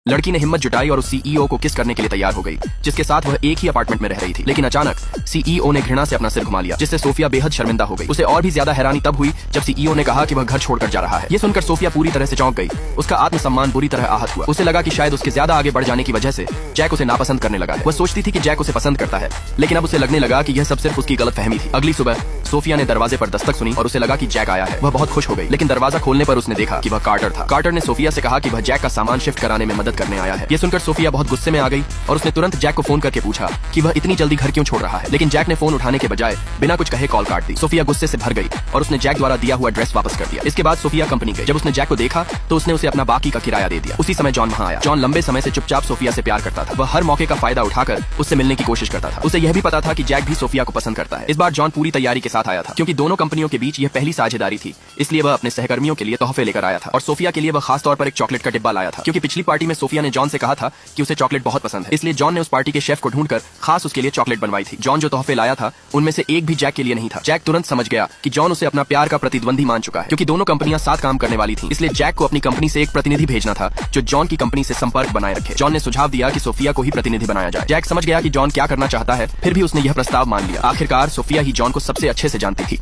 लड़की ने हिम्मत जुटाई और उस सीईओ को किस करने के लिए तैयार हो गई, जिसके साथ वह एक ही अपार्टमेंट में रह रही थी। लेकिन अचानक सीईओ ने घृणा से अपना सिर घुमा लिया, जिससे सोफिया बेहद शर्मिंदा हो गई। उसे और भी ज्यादा हैरानी तब हुई जब सीईओ ने कहा कि वह घर छोड़कर जा रहा है। ये सुनकर सोफिया पूरी तरह से चौंक गई। उसका आत्मसम्मान बुरी तरह आहत हुआ। उसे लगा कि शायद उसके ज्यादा आगे बढ़ जाने की वजह से जैक उसे नापसंद करने लगा है। वह सोचती थी कि जैक उसे पसंद करता है, लेकिन अब उसे लगने लगा कि यह सब सिर्फ उसकी गलतफहमी थी। अगली सुबह सोफिया ने दरवाजे पर दस्तक सुनी और उसे लगा कि जैक आया है। वह बहुत खुश हो गई, लेकिन दरवाजा खोलने पर उसने देखा कि वह कार्टर था। कार्टर ने सोफिया से कहा कि वह जैक का सामान शिफ्ट कराने में मदद करने आया है। ये सुनकर सोफिया बहुत गुस्से में आ गई और उसने तुरंत जैक को फोन करके पूछा कि वह इतनी जल्दी घर क्यों छोड़ रहा है। लेकिन जैक ने फोन उठाने के बजाय बिना कुछ कहे कॉल काट दी। सोफिया गुस्से से भर गई और उसने जैक द्वारा दिया हुआ ड्रेस वापस कर दिया। इसके बाद सोफिया कंपनी गई। जब उसने जैक को देखा तो उसने उसे अपना बाकी का किराया दे दिया। उसी समय जॉन वहां आया। जॉन लंबे समय से चुपचाप सोफिया से प्यार करता था। वह हर मौके का फायदा उठाकर उससे मिलने की कोशिश करता था। उसे यह भी पता था कि जैक भी सोफिया को पसंद करता है। इस बार जॉन पूरी तैयारी के साथ आया था, क्योंकि दोनों कंपनियों के बीच यह पहली साझेदारी थी। इसलिए वह अपने सहकर्मियों के लिए तोहफे लेकर आया था और सोफिया के लिए वह खास तौर पर एक चॉकलेट का डिब्बा लाया था, क्योंकि पिछली पार्टी में सोफिया ने जॉन से कहा था कि उसे चॉकलेट बहुत पसंद है। इसलिए जॉन ने उस पार्टी के शेफ को ढूंढकर खास उसके लिए चॉकलेट बनवाई थी। जॉन जो तोहफे लाया था उनमें से एक भी जैक के लिए नहीं था। जैक तुरंत समझ गया कि जॉन उसे अपना प्यार का प्रतिद्वंदी मान चुका है, क्योंकि दोनों कंपनियां साथ काम करने वाली थी। इसलिए जैक को अपनी कंपनी से एक प्रतिनिधि भेजना था जो जॉन की कंपनी से संपर्क बनाए रखे। जॉन ने सुझाव दिया कि सोफिया को ही प्रतिनिधि बनाया जाए। जैक समझ गया कि जॉन क्या करना चाहता है, फिर भी उसने यह प्रस्ताव मान लिया। आखिरकार सोफिया ही जॉन को सबसे अच्छे से जानती थी।